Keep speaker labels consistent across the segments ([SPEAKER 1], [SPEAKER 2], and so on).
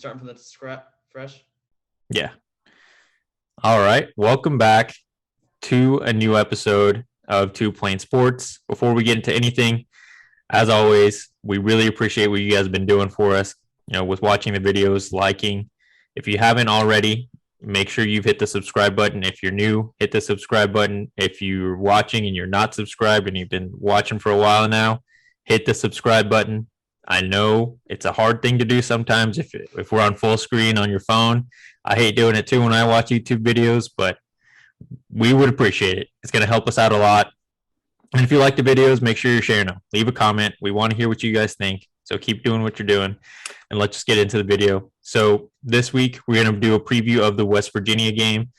[SPEAKER 1] starting from the scrap fresh.
[SPEAKER 2] Yeah. All right. Welcome back to a new episode of Two Plain Sports. Before we get into anything, as always, we really appreciate what you guys have been doing for us, with watching the videos, liking. If you haven't already, make sure you've hit the subscribe button. If you're new, hit the subscribe button. If you're watching and you're not subscribed and you've been watching for a while now, hit the subscribe button. I know it's a hard thing to do sometimes if we're on full screen on your phone. I hate doing it too when I watch YouTube videos, but we would appreciate it. It's going to help us out a lot. And if you like the videos, make sure you're sharing them. Leave a comment. We want to hear what you guys think. So keep doing what you're doing. And let's just get into the video. So this week, we're going to do a preview of the West Virginia game.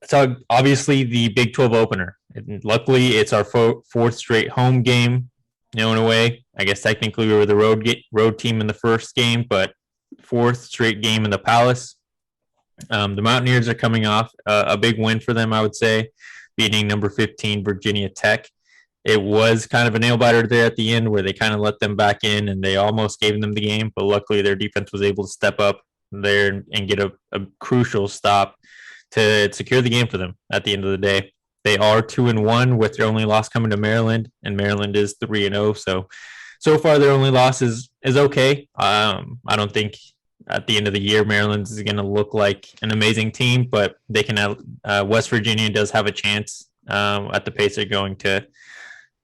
[SPEAKER 2] So obviously the Big 12 opener. And luckily, it's our fourth straight home game. In a way, I guess technically we were the road team in the first game, but fourth straight game in the Palace. The Mountaineers are coming off a big win for them, I would say, beating number 15 Virginia Tech. It was kind of a nail biter there at the end where they kind of let them back in and they almost gave them the game, but luckily their defense was able to step up there and get a crucial stop to secure the game for them at the end of the day. They are 2-1 with their only loss coming to Maryland, and Maryland is 3-0. So far their only loss is okay. I don't think at the end of the year Maryland is going to look like an amazing team, but they can. West Virginia does have a chance at the pace they're going to,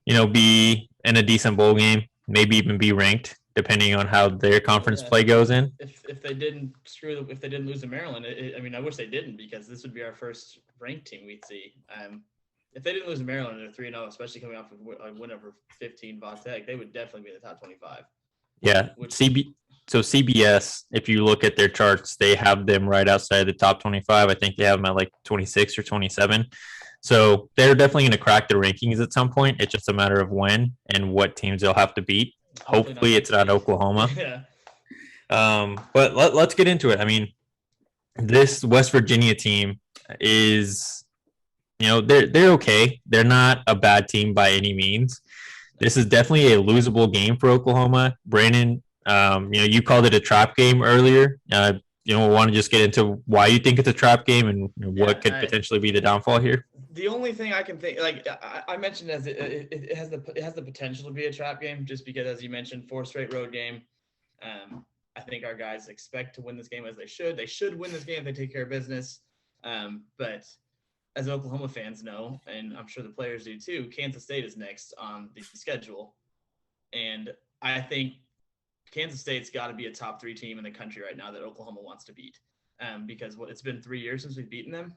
[SPEAKER 2] be in a decent bowl game, maybe even be ranked depending on how their conference play goes in.
[SPEAKER 1] If they didn't lose to Maryland, I wish they didn't, because this would be our first ranked team we'd see. If they didn't lose to Maryland, they're 3-0, especially coming off of a win over 15 Tech, they would definitely be in the top 25.
[SPEAKER 2] Yeah, So CBS, if you look at their charts, they have them right outside the top 25. I think they have them at like 26 or 27. So they're definitely going to crack the rankings at some point. It's just a matter of when and what teams they'll have to beat. Hopefully it's not Oklahoma.
[SPEAKER 1] Yeah.
[SPEAKER 2] But let's get into it. I mean, this West Virginia team is, they're okay. They're not a bad team by any means. This is definitely a losable game for Oklahoma. Brandon, you called it a trap game earlier. We want to just get into why you think it's a trap game and what could potentially be the downfall here.
[SPEAKER 1] The only thing I can think, like I mentioned, as it has the potential to be a trap game, just because, as you mentioned, 4 straight road game. I think our guys expect to win this game as they should. They should win this game if they take care of business. But as Oklahoma fans know, and I'm sure the players do too, Kansas State is next on the schedule, and I think Kansas State's got to be a top 3 team in the country right now that Oklahoma wants to beat, because it's been 3 years since we've beaten them.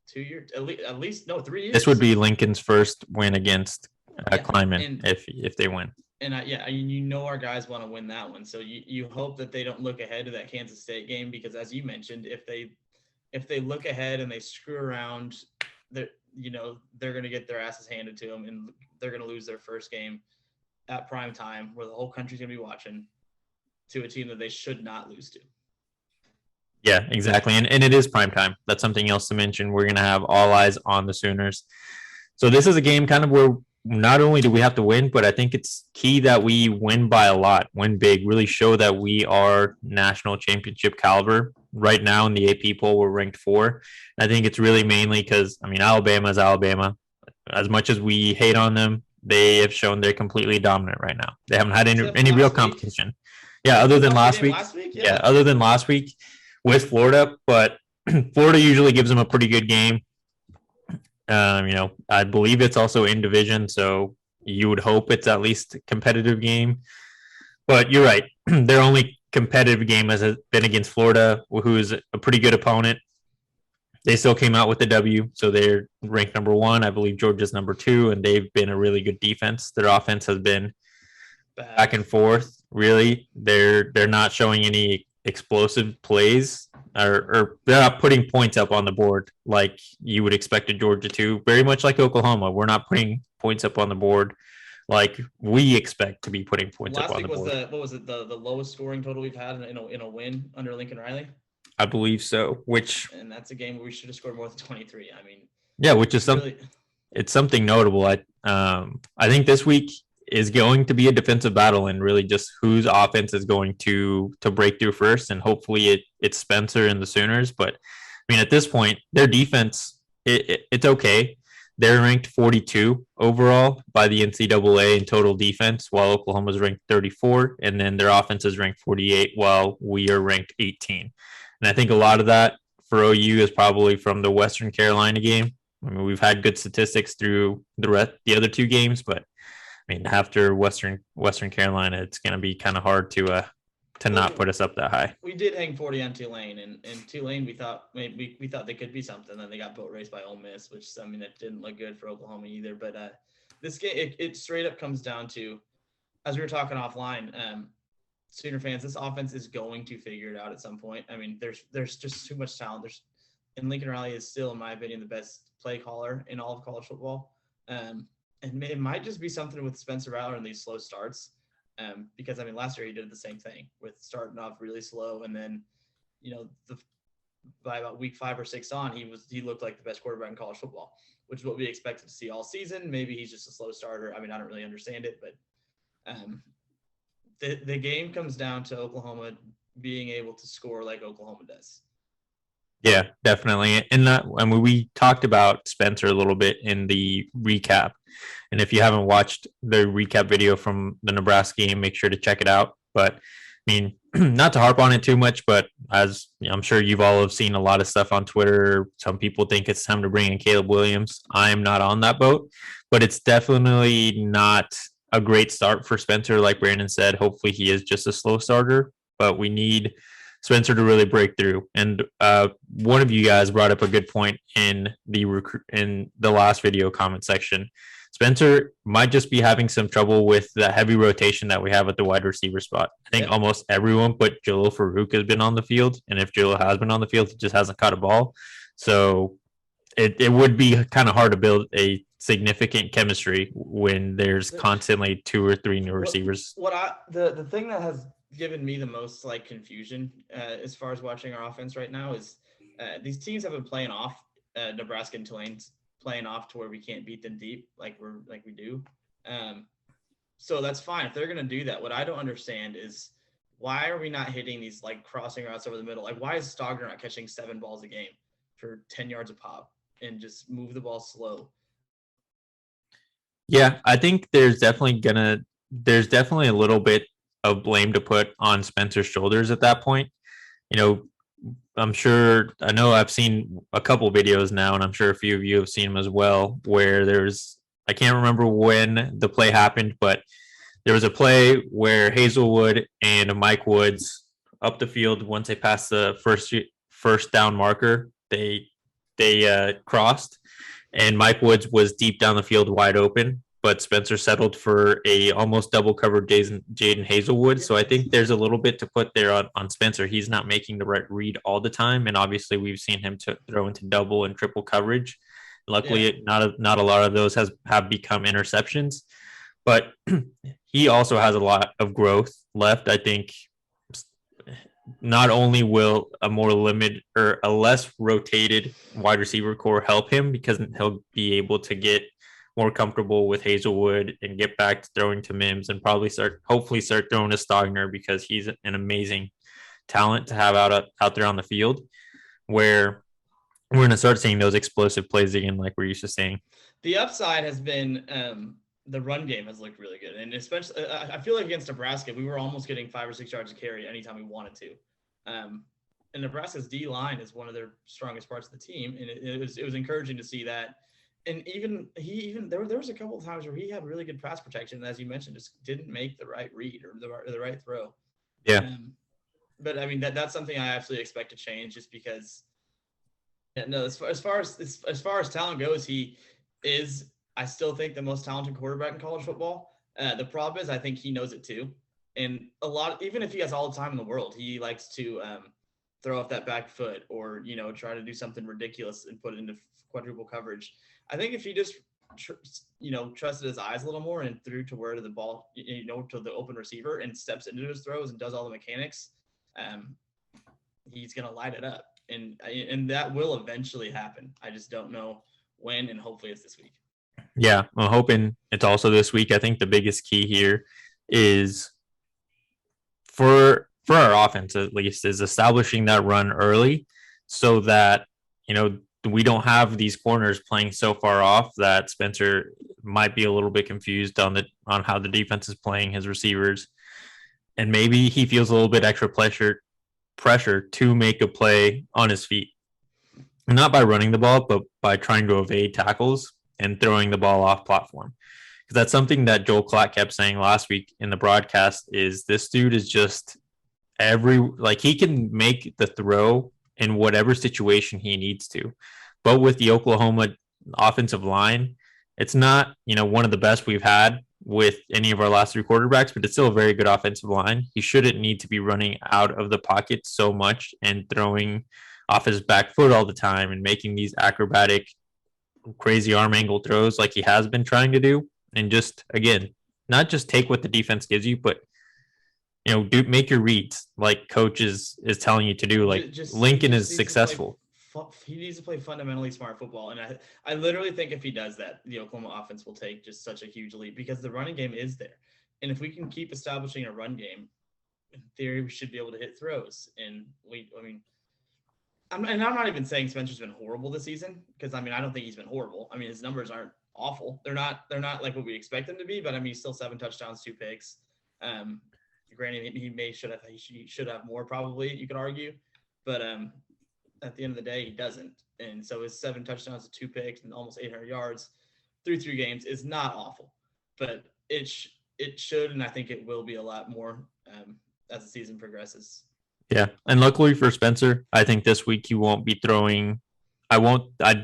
[SPEAKER 1] 2 years, at least 3 years.
[SPEAKER 2] This would be Lincoln's first win against Kleiman if they win.
[SPEAKER 1] And our guys want to win that one. So you hope that they don't look ahead to that Kansas State game, because as you mentioned, if they look ahead and they screw around, they're going to get their asses handed to them, and they're going to lose their first game at prime time, where the whole country's going to be watching, to a team that they should not lose to.
[SPEAKER 2] Yeah, exactly. And it is prime time. That's something else to mention. We're going to have all eyes on the Sooners. So this is a game kind of where not only do we have to win, but I think it's key that we win by a lot, win big, really show that we are national championship caliber. Right now in the AP poll, we're ranked 4. I think it's really mainly because, Alabama is Alabama. As much as we hate on them, they have shown they're completely dominant right now. They haven't had any real competition. Yeah, other than last week. Yeah, other than last week with Florida, but Florida usually gives them a pretty good game. I believe it's also in division, so you would hope it's at least a competitive game. But you're right. Their only competitive game has been against Florida, who is a pretty good opponent. They still came out with the W, so they're ranked number 1. I believe Georgia's number 2, and they've been a really good defense. Their offense has been back and forth. Really, they're not showing any explosive plays, or they're not putting points up on the board like you would expect a Georgia to. Very much like Oklahoma, we're not putting points up on the board like we expect to be putting points up on the board.
[SPEAKER 1] What was it? The lowest scoring total we've had in a win under Lincoln Riley?
[SPEAKER 2] I believe so. And
[SPEAKER 1] that's a game where we should have scored more than 23.
[SPEAKER 2] Yeah, which is something. It's something notable. I think this week is going to be a defensive battle, and really just whose offense is going to break through first. And hopefully it's Spencer and the Sooners. But I mean, at this point, their defense, it's okay. They're ranked 42 overall by the NCAA in total defense, while Oklahoma's ranked 34, and then their offense is ranked 48, while we are ranked 18. And I think a lot of that for OU is probably from the Western Carolina game. I mean, we've had good statistics through the other two games, but I mean, after Western Carolina, it's going to be kind of hard to not put us up that high.
[SPEAKER 1] We did hang 40 on Tulane, and Tulane we thought they could be something. Then they got boat raced by Ole Miss, which I mean that didn't look good for Oklahoma either. But this game it straight up comes down to, as we were talking offline, Sooner fans, this offense is going to figure it out at some point. I mean, there's just too much talent. And Lincoln Riley is still, in my opinion, the best play caller in all of college football. And it might just be something with Spencer Rattler and these slow starts. Because I mean, last year he did the same thing with starting off really slow, and then, by about week 5 or 6 on, he looked like the best quarterback in college football, which is what we expected to see all season. Maybe he's just a slow starter. I mean, I don't really understand it, but the game comes down to Oklahoma being able to score like Oklahoma does.
[SPEAKER 2] Yeah, definitely. And we talked about Spencer a little bit in the recap. And if you haven't watched the recap video from the Nebraska game, make sure to check it out. But I mean, not to harp on it too much, but as I'm sure you've all have seen a lot of stuff on Twitter, some people think it's time to bring in Caleb Williams. I am not on that boat, but it's definitely not a great start for Spencer. Like Brandon said, hopefully he is just a slow starter, but we need Spencer to really break through. And one of you guys brought up a good point in the last video comment section. Spencer might just be having some trouble with the heavy rotation that we have at the wide receiver spot. I think almost everyone but Jalil Farouk has been on the field. And if Jalil has been on the field, he just hasn't caught a ball. So it would be kind of hard to build a significant chemistry when there's constantly 2 or 3 new receivers.
[SPEAKER 1] The thing that has given me the most confusion as far as watching our offense right now is these teams have been playing off Nebraska and Tulane's playing off to where we can't beat them deep like we do. So that's fine if they're going to do that. What I don't understand is why are we not hitting these crossing routes over the middle? Like, why is Stogner not catching 7 balls a game for 10 yards a pop and just move the ball slow?
[SPEAKER 2] Yeah, I think there's definitely a little bit of blame to put on Spencer's shoulders at that point. I know I've seen a couple videos now, and I'm sure a few of you have seen them as well, where I can't remember when the play happened, but there was a play where Hazelwood and Mike Woods up the field, once they passed the first down marker, they crossed, and Mike Woods was deep down the field wide open, but Spencer settled for a almost double covered Jaden Hazelwood. So I think there's a little bit to put there on Spencer. He's not making the right read all the time. And obviously we've seen him throw into double and triple coverage. Luckily, not a lot of those have become interceptions, but he also has a lot of growth left. I think not only will a more limited or a less rotated wide receiver core help him, because he'll be able to get more comfortable with Hazelwood and get back to throwing to Mims and hopefully start throwing to Stogner, because he's an amazing talent to have out there on the field, where we're going to start seeing those explosive plays again, like we're used to seeing.
[SPEAKER 1] The upside has been the run game has looked really good. And especially, I feel like against Nebraska, we were almost getting 5 or 6 yards of carry anytime we wanted to. And Nebraska's D line is one of their strongest parts of the team. And it was encouraging to see that. And there was a couple of times where he had really good pass protection, and as you mentioned, just didn't make the right read or the right throw.
[SPEAKER 2] Yeah.
[SPEAKER 1] But I mean that's something I absolutely expect to change, just because. No, as far as talent goes, he is, I still think, the most talented quarterback in college football. The problem is I think he knows it too, and even if he has all the time in the world, he likes to throw off that back foot or try to do something ridiculous and put it into quadruple coverage. I think if he just trusted his eyes a little more and threw to where the ball to the open receiver and steps into his throws and does all the mechanics, he's gonna light it up, and that will eventually happen. I just don't know when, and hopefully it's this week.
[SPEAKER 2] Yeah, I'm hoping it's also this week. I think the biggest key here is for our offense at least is establishing that run early so that we don't have these corners playing so far off that Spencer might be a little bit confused on how the defense is playing his receivers, and maybe he feels a little bit extra pressure to make a play on his feet, not by running the ball but by trying to evade tackles and throwing the ball off platform. Because that's something that Joel Klatt kept saying last week in the broadcast is this dude is just he can make the throw in whatever situation he needs to. But with the Oklahoma offensive line, it's not, one of the best we've had with any of our last three quarterbacks, but it's still a very good offensive line. He shouldn't need to be running out of the pocket so much and throwing off his back foot all the time and making these acrobatic, crazy arm angle throws like he has been trying to do. And just, again, not just take what the defense gives you, but make your reads like coach is telling you to do. Like Lincoln is successful.
[SPEAKER 1] He needs to play fundamentally smart football, and I literally think if he does that, the Oklahoma offense will take just such a huge lead because the running game is there, and if we can keep establishing a run game, in theory we should be able to hit throws. And I'm not even saying Spencer's been horrible this season because I don't think he's been horrible. His numbers aren't awful. They're not like what we expect them to be, but he's still 7 touchdowns, 2 picks. Granted, he should have more probably, you could argue, but at the end of the day, he doesn't. And so his 7 touchdowns, 2 picks, and almost 800 yards through 3 games is not awful, but it should, and I think it will be a lot more as the season progresses.
[SPEAKER 2] Yeah, and luckily for Spencer, I think this week he won't be throwing. I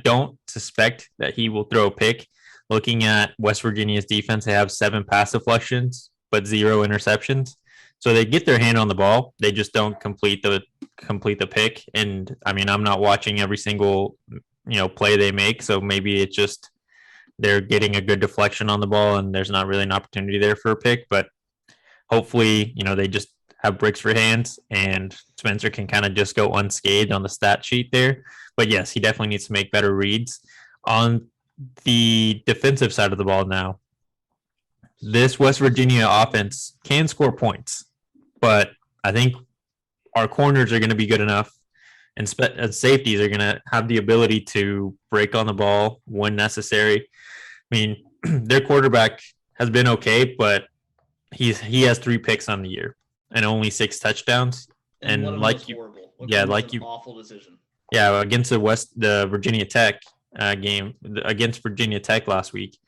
[SPEAKER 2] don't suspect that he will throw a pick. Looking at West Virginia's defense, they have 7 pass deflections but 0 interceptions. So they get their hand on the ball. They just don't complete the pick. And I'm not watching every single play they make. So maybe it's just they're getting a good deflection on the ball and there's not really an opportunity there for a pick. But hopefully, they just have bricks for hands and Spencer can kind of just go unscathed on the stat sheet there. But yes, he definitely needs to make better reads. On the defensive side of the ball now, this West Virginia offense can score points, but I think our corners are going to be good enough and safeties are going to have the ability to break on the ball when necessary. Their quarterback has been okay, but he has 3 picks on the year and only 6 touchdowns.
[SPEAKER 1] And awful decision.
[SPEAKER 2] Yeah, against the Virginia Tech game against Virginia Tech last week,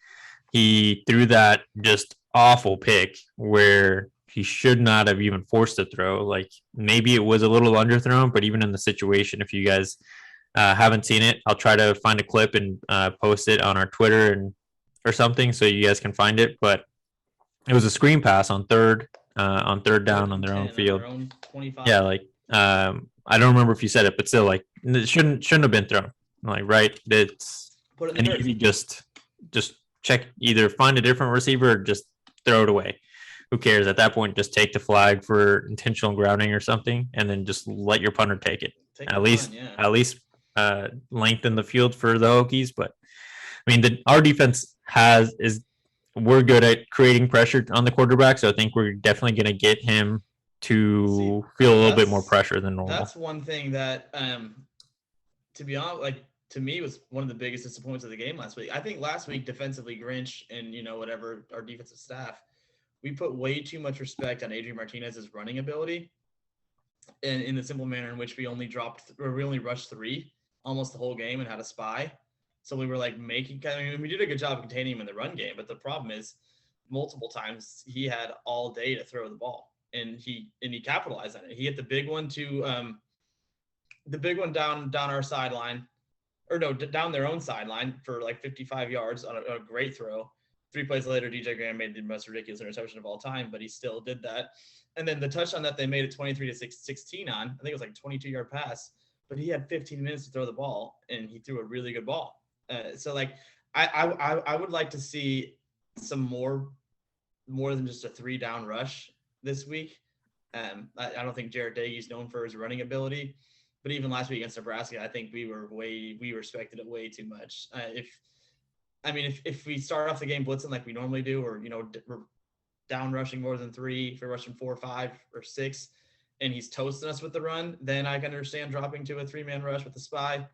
[SPEAKER 2] he threw that just awful pick where he should not have even forced a throw. Like maybe it was a little underthrown, but even in the situation, if you guys haven't seen it, I'll try to find a clip and post it on our Twitter or something so you guys can find it. But it was a screen pass on third down on their own field.
[SPEAKER 1] Their own 25.
[SPEAKER 2] Yeah, I don't remember if you said it, but still, it shouldn't have been thrown. Right? It's an easy just check, either find a different receiver or just throw it away. Who cares? At that point, just take the flag for intentional grounding or something, and then just let your punter take it. At least lengthen the field for the Hokies. But our defense we're good at creating pressure on the quarterback, so I think we're definitely going to get him to feel a little bit more pressure than normal.
[SPEAKER 1] That's one thing that, to be honest, to me was one of the biggest disappointments of the game last week. I think last week defensively, Grinch and whatever our defensive staff, we put way too much respect on Adrian Martinez's running ability, and in the simple manner in which we only rushed 3 almost the whole game and had a spy. So we were we did a good job of containing him in the run game, but the problem is multiple times he had all day to throw the ball, and he capitalized on it. He hit the big one down our sideline. Or no, down their own sideline for 55 yards on a great throw. 3 plays later, DJ Graham made the most ridiculous interception of all time, but he still did that. And then the touchdown that they made it 23-16 on, I think it was 22-yard pass, but he had 15 minutes to throw the ball, and he threw a really good ball. I would like to see some more than just a 3-down rush this week. I don't think Jarrett Doege's known for his running ability. But even last week against Nebraska, I think we respected it way too much. I mean, if we start off the game blitzing like we normally do, or we're down rushing more than 3, if we're rushing 4, 5, or 6, and he's toasting us with the run, then I can understand dropping to a 3-man rush with the spy.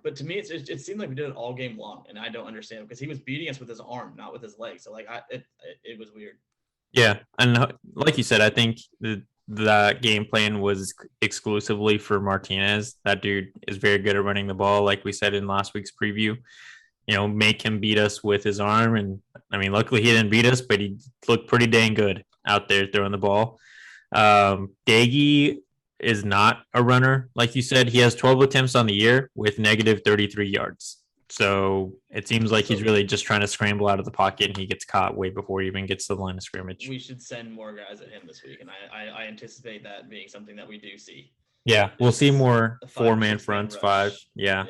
[SPEAKER 1] But to me, it seemed like we did it all game long, and I don't understand because he was beating us with his arm, not with his leg. So like, it was weird.
[SPEAKER 2] Yeah, and like you said, I think that game plan was exclusively for Martinez. That dude is very good at running the ball, like we said in last week's preview. Make him beat us with his arm, and I mean, luckily he didn't beat us, but he looked pretty dang good out there throwing the ball. Daggy is not a runner, like you said. He has 12 attempts on the year with negative 33 yards. So it seems like he's really just trying to scramble out of the pocket, and he gets caught way before he even gets to the line of scrimmage.
[SPEAKER 1] We should send more guys at him this week, and I anticipate that being something that we do see.
[SPEAKER 2] Yeah, we'll see more 4-man fronts, 5. Yeah.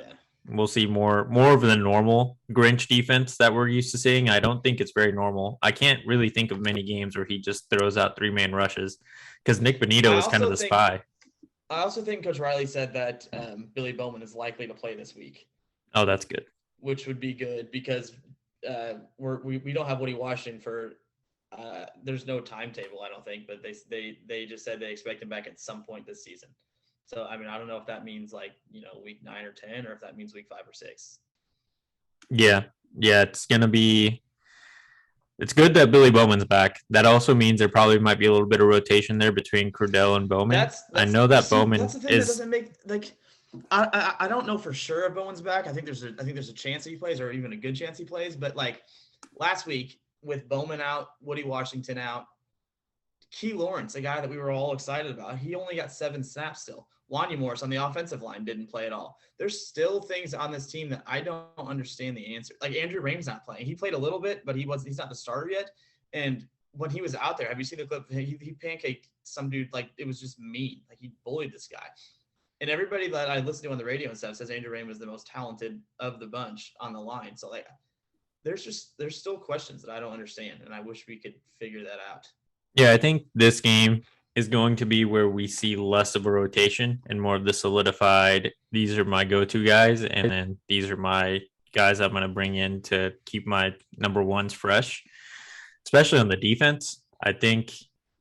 [SPEAKER 2] We'll see more of the normal Grinch defense that we're used to seeing. I don't think it's very normal. I can't really think of many games where he just throws out 3-man rushes because Nick Bonito is kind of the spy.
[SPEAKER 1] I also think Coach Riley said that Billy Bowman is likely to play this week.
[SPEAKER 2] Oh, that's good.
[SPEAKER 1] Which would be good because we don't have Woody Washington for there's no timetable, I don't think, but they just said they expect him back at some point this season. So, I mean, I don't know if that means week 9 or 10, or if that means week 5 or 6.
[SPEAKER 2] Yeah. It's good that Billy Bowman's back. That also means there probably might be a little bit of rotation there between Crudell and Bowman. I know that Bowman
[SPEAKER 1] that's the thing that doesn't make I don't know for sure if Bowen's back. I think there's a chance that he plays, or even a good chance he plays. But like last week with Bowman out, Woody Washington out, Key Lawrence, a guy that we were all excited about, he only got 7 snaps still. Wanya Morris on the offensive line didn't play at all. There's still things on this team that I don't understand the answer. Like Andrew Rame's not playing. He played a little bit, but he's not the starter yet. And when he was out there, have you seen the clip? He pancaked some dude, like it was just mean. Like he bullied this guy. And everybody that I listen to on the radio and stuff says Andrew Rame was the most talented of the bunch on the line. So like there's still questions that I don't understand, and I wish we could figure that out.
[SPEAKER 2] Yeah, I think this game is going to be where we see less of a rotation and more of the solidified, these are my go-to guys, and then these are my guys I'm going to bring in to keep my number ones fresh, especially on the defense. I think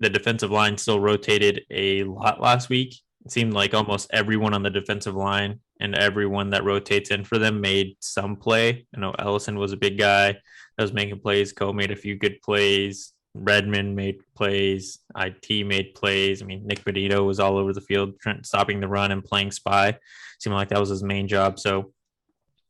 [SPEAKER 2] the defensive line still rotated a lot last week. It seemed like almost everyone on the defensive line and everyone that rotates in for them made some play. I know Ellison was a big guy that was making plays. Cole made a few good plays. Redmond made plays. IT made plays. I mean, Nick Bonito was all over the field, stopping the run and playing spy. Seemed like that was his main job. So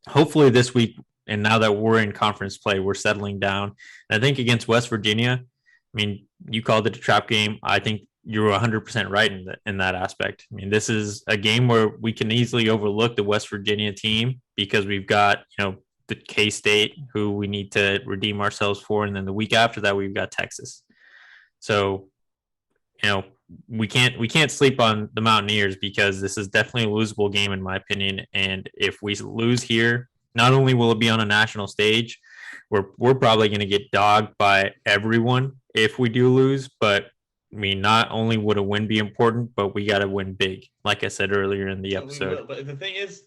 [SPEAKER 2] hopefully this week, and now that we're in conference play, we're settling down. And I think against West Virginia, I mean, you called it a trap game. I think you're 100% right in that aspect. I mean, this is a game where we can easily overlook the West Virginia team because we've got, the K-State who we need to redeem ourselves for. And then the week after that, we've got Texas. So, we can't sleep on the Mountaineers because this is definitely a losable game in my opinion. And if we lose here, not only will it be on a national stage, we're probably going to get dogged by everyone if we do lose, but I mean, not only would a win be important, but we got to win big, like I said earlier in the episode.
[SPEAKER 1] But the thing is,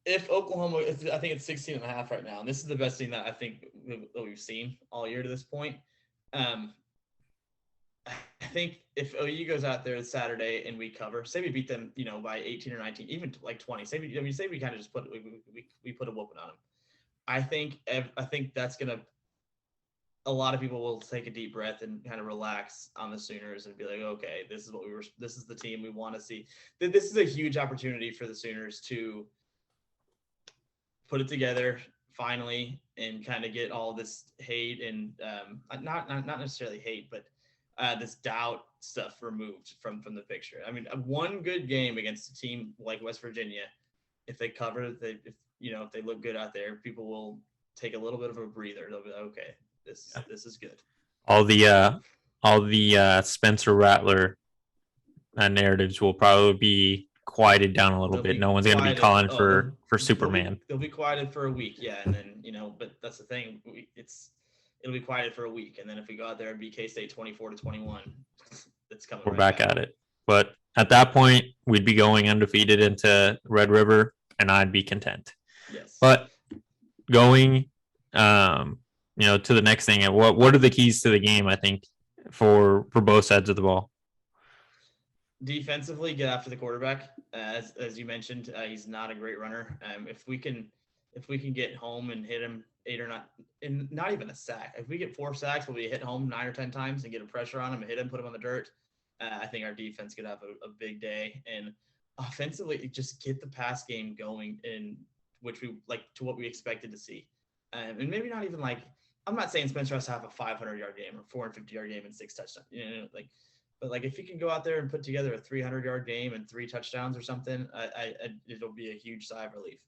[SPEAKER 1] if Oklahoma, I think it's 16.5 right now, and this is the best thing that I think we've seen all year to this point. I think if OU goes out there Saturday and we cover, say we beat them, by 18 or 19, even like 20, say we kind of just we put a whooping on them. I think that's gonna. A lot of people will take a deep breath and kind of relax on the Sooners and be like, okay, this is the team we want to see. This is a huge opportunity for the Sooners to put it together finally and kind of get all this hate and not necessarily hate, but this doubt stuff removed from the picture. I mean, one good game against a team like West Virginia, if they cover, if they look good out there, people will take a little bit of a breather. They'll be like, okay, this is good.
[SPEAKER 2] All the Spencer Rattler narratives will probably be quieted down a little bit. No one's going to be calling for Superman.
[SPEAKER 1] They'll be quieted for a week, yeah, and then but that's the thing. It'll be quieted for a week, and then if we go out there and beat K-State 24-21, it's coming.
[SPEAKER 2] We're back at it. But at that point, we'd be going undefeated into Red River, and I'd be content.
[SPEAKER 1] Yes.
[SPEAKER 2] But going to the next thing. What are the keys to the game, I think, for both sides of the ball?
[SPEAKER 1] Defensively, get after the quarterback. As you mentioned, he's not a great runner. If we can get home and hit him 8 or not, and not even a sack. If we get 4 sacks, we'll be hit home 9 or 10 times and get a pressure on him and hit him, put him on the dirt. I think our defense could have a big day. And offensively, just get the pass game going, in which we like to what we expected to see. And maybe not even like, I'm not saying Spencer has to have a 500-yard game or 450-yard game and 6 touchdowns. But like if he can go out there and put together a 300-yard game and 3 touchdowns or something, it'll be a huge sigh of relief.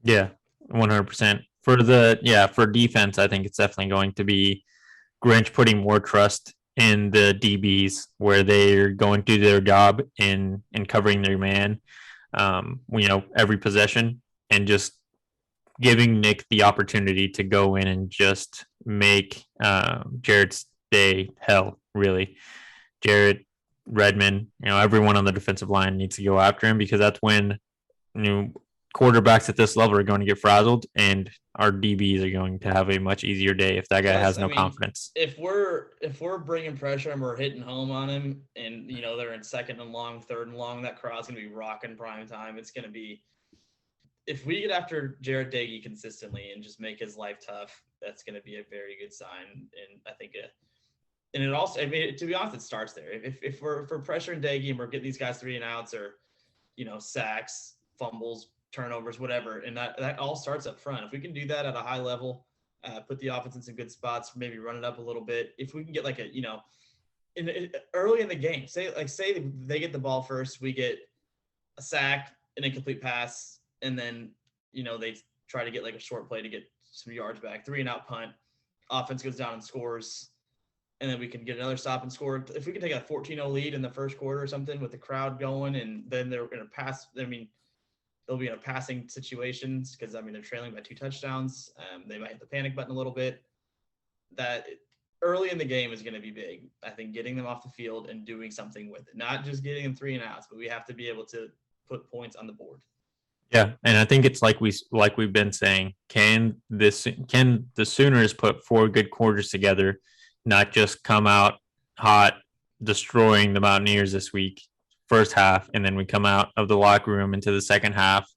[SPEAKER 2] Yeah, 100%. For defense, I think it's definitely going to be Grinch putting more trust in the DBs, where they're going to do their job in covering their man, every possession, and just giving Nick the opportunity to go in and just make Jared's day hell, really. Jared, Redmond, everyone on the defensive line needs to go after him, because that's when quarterbacks at this level are going to get frazzled, and our DBs are going to have a much easier day if that guy has no confidence.
[SPEAKER 1] If we're bringing pressure and we're hitting home on him, and they're in 2nd and long, 3rd and long, that crowd's going to be rocking prime time. It's going to be, if we get after Jared Dagey consistently and just make his life tough, that's going to be a very good sign. And I think and it also, to be honest, it starts there. If we're pressuring Dagey and we're getting these guys 3 and outs, or sacks, fumbles, turnovers, whatever, and that all starts up front. If we can do that at a high level, put the offense in some good spots, maybe run it up a little bit. If we can get like early in the game, say they get the ball first, we get a sack, an incomplete pass, and then they try to get like a short play to get some yards back, 3 and out punt, offense goes down and scores, and then we can get another stop and score. If we can take a 14-0 lead in the first quarter or something with the crowd going, and then they're going to pass, they'll be in a passing situations, because they're trailing by 2 touchdowns. They might hit the panic button a little bit. That early in the game is going to be big. I think getting them off the field and doing something with it, not just getting them 3 and outs, but we have to be able to put points on the board.
[SPEAKER 2] Yeah, and I think it's like we've been saying, can the Sooners put 4 good quarters together, not just come out hot, destroying the Mountaineers this week, first half, and then we come out of the locker room into the second half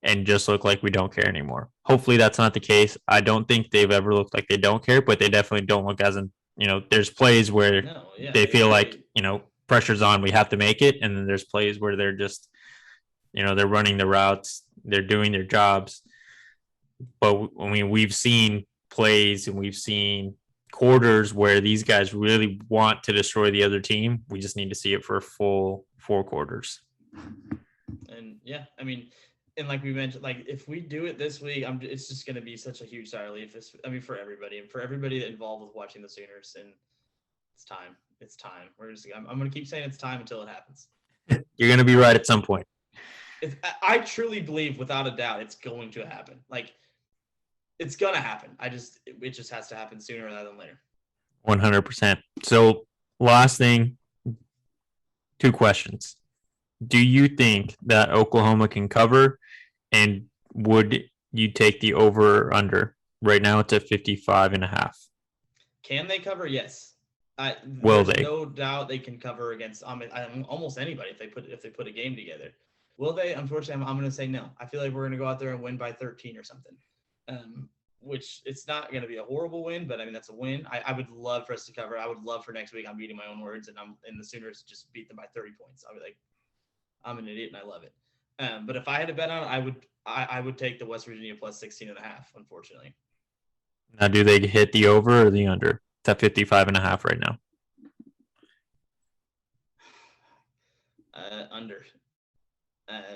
[SPEAKER 2] and just look like we don't care anymore. Hopefully that's not the case. I don't think they've ever looked like they don't care, but they definitely don't look as in, there's plays where they feel like, pressure's on, we have to make it. And then there's plays where they're just, they're running the routes, they're doing their jobs. But we've seen plays and we've seen quarters where these guys really want to destroy the other team. We just need to see it for a full 4 quarters.
[SPEAKER 1] And and like we mentioned, like if we do it this week, it's just going to be such a huge sigh of relief. For everybody, and for everybody involved with watching the Sooners. And it's time. I'm going to keep saying it's time until it happens.
[SPEAKER 2] You're going to be right at some point.
[SPEAKER 1] I truly believe, without a doubt, it's going to happen. Like, it's going to happen. It just has to happen sooner rather than later.
[SPEAKER 2] 100%. So last thing, 2 questions. Do you think that Oklahoma can cover, and would you take the over or under? Right now it's at 55.5.
[SPEAKER 1] Can they cover? Yes.
[SPEAKER 2] Will they?
[SPEAKER 1] No doubt they can cover against almost anybody if they put a game together. Will they? Unfortunately, I'm going to say no. I feel like we're going to go out there and win by 13 or something. Which it's not going to be a horrible win, but that's a win. I would love for us to cover. I would love for next week. I'm eating my own words, and the Sooners just beat them by 30 points. I'll be like, I'm an idiot and I love it. But if I had to bet on it, I would take the West Virginia plus 16.5, unfortunately.
[SPEAKER 2] Now, do they hit the over or the under? It's at 55.5 right now.
[SPEAKER 1] Under.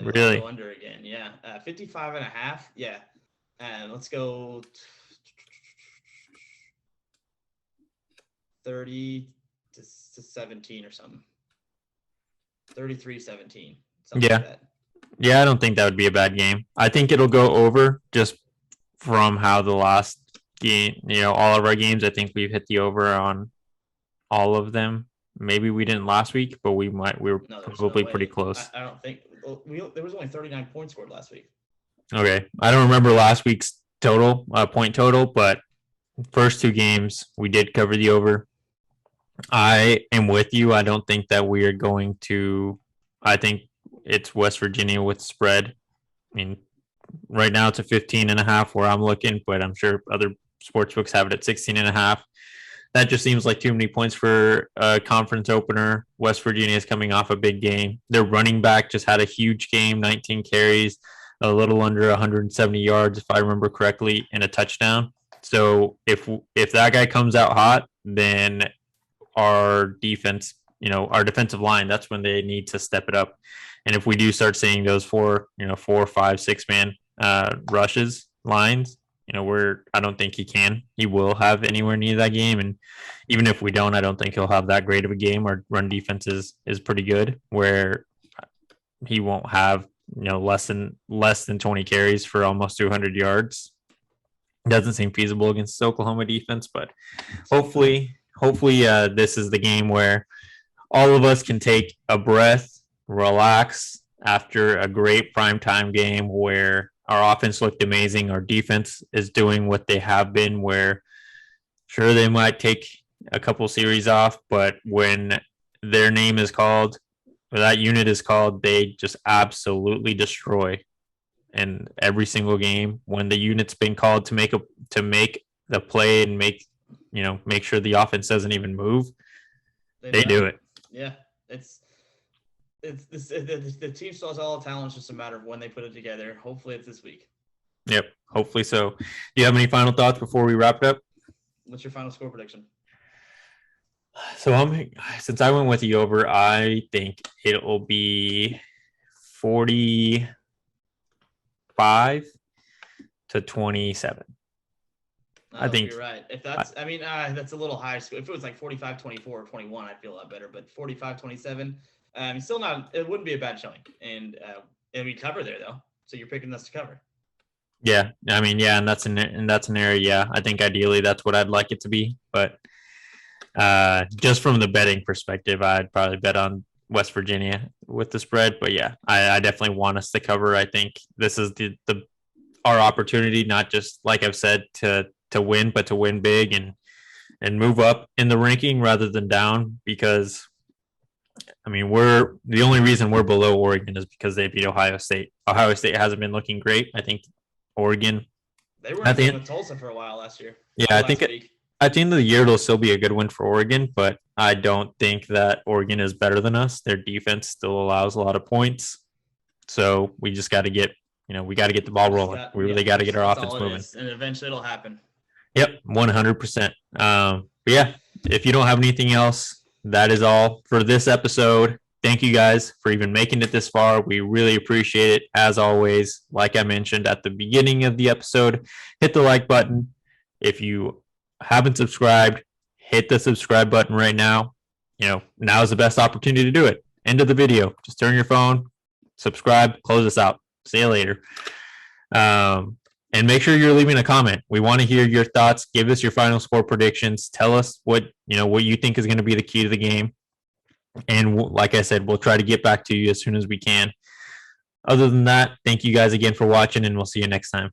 [SPEAKER 2] Really?
[SPEAKER 1] Let's go under again. Yeah. 55.5. Yeah. And let's go 30 to 17 or something. 33-17.
[SPEAKER 2] Yeah.
[SPEAKER 1] Like that.
[SPEAKER 2] Yeah, I don't think that would be a bad game. I think it'll go over just from how the last game, all of our games, I think we've hit the over on all of them. Maybe we didn't last week, but we were probably pretty close.
[SPEAKER 1] I don't think there was only 39 points scored last week.
[SPEAKER 2] Okay. I don't remember last week's point total, but first two games we did cover the over. I am with you. I don't think that we are going to. I think it's West Virginia with spread. I mean, right now it's a 15.5 where I'm looking, but I'm sure other sportsbooks have it at 16.5. That just seems like too many points for a conference opener. West Virginia is coming off a big game. Their running back just had a huge game, 19 carries, a little under 170 yards, if I remember correctly, and a touchdown. So if that guy comes out hot, then our defense, our defensive line, that's when they need to step it up. And if we do start seeing those 4, 5, 6 man rushes lines, I don't think he will have anywhere near that game. And even if we don't, I don't think he'll have that great of a game. Our run defense is pretty good where he won't have, less than 20 carries for almost 200 yards. Doesn't seem feasible against the Oklahoma defense, but hopefully this is the game where all of us can take a breath, relax after a great primetime game where our offense looked amazing. Our defense is doing what they have been, where sure they might take a couple series off, but when their name is called, or that unit is called, they just absolutely destroy. And every single game, when the unit's been called to make the play and make sure the offense doesn't even move, they do it.
[SPEAKER 1] Yeah, the team still has all the talent. It's just a matter of when they put it together. Hopefully, it's this week.
[SPEAKER 2] Yep, hopefully so. Do you have any final thoughts before we wrap it up?
[SPEAKER 1] What's your final score prediction?
[SPEAKER 2] So since I went with the over, I think it will be 45-27. I think
[SPEAKER 1] you're right. If that's, that's a little high. If it was like 45-24 or 21, I'd feel a lot better. But 45-27, still not. It wouldn't be a bad showing, and we cover there though. So you're picking us to cover.
[SPEAKER 2] Yeah, and that's an area. Yeah, I think ideally that's what I'd like it to be. But just from the betting perspective, I'd probably bet on West Virginia with the spread. But yeah, I definitely want us to cover. I think this is our opportunity, not just like I've said to win, but to win big and move up in the ranking rather than down, because we're the only reason we're below Oregon is because they beat Ohio State. Ohio State hasn't been looking great. I think Oregon,
[SPEAKER 1] they were in with Tulsa for a while last year.
[SPEAKER 2] Yeah, I think at the end of the year it'll still be a good win for Oregon, but I don't think that Oregon is better than us. Their defense still allows a lot of points, so we just got to get we got to get the ball rolling. We really got to get our offense moving,
[SPEAKER 1] and eventually it'll happen.
[SPEAKER 2] Yep, 100%. But yeah, if you don't have anything else, that is all for this episode. Thank you guys for even making it this far. We really appreciate it. As always, like I mentioned at the beginning of the episode, hit the like button. If you haven't subscribed, hit the subscribe button right now. Now is the best opportunity to do it. End of the video. Just turn your phone, subscribe, close us out. See you later. And make sure you're leaving a comment. We want to hear your thoughts. Give us your final score predictions. Tell us what you think is going to be the key to the game. And like I said, we'll try to get back to you as soon as we can. Other than that, thank you guys again for watching, and we'll see you next time.